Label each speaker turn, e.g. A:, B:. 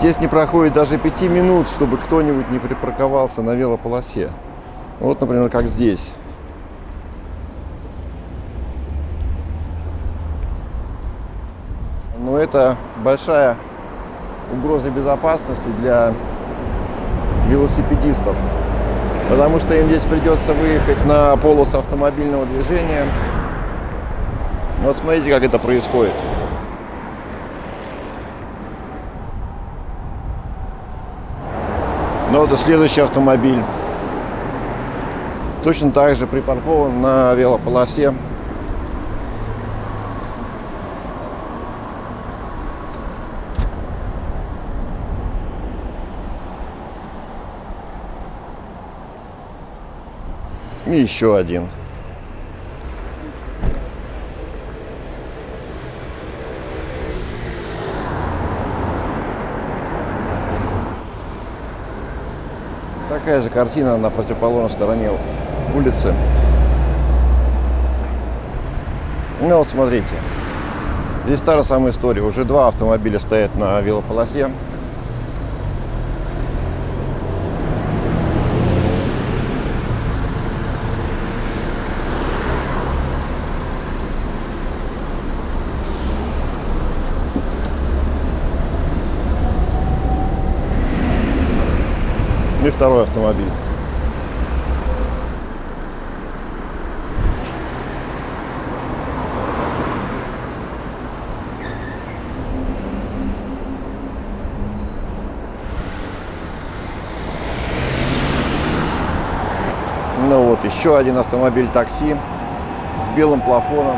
A: Здесь не проходит даже 5 минут, чтобы кто-нибудь не припарковался на велополосе. Вот, например, как здесь. Но это большая угроза безопасности для велосипедистов, потому что им здесь придется выехать на полосу автомобильного движения. Вот смотрите, как это происходит. Но это следующий автомобиль. Точно так же припаркован на велополосе. И еще один. Такая же картина на противоположной стороне улицы. Ну вот смотрите. Здесь та же самая история. Уже два автомобиля стоят на велополосе. И второй автомобиль. Ну вот еще один автомобиль такси с белым плафоном.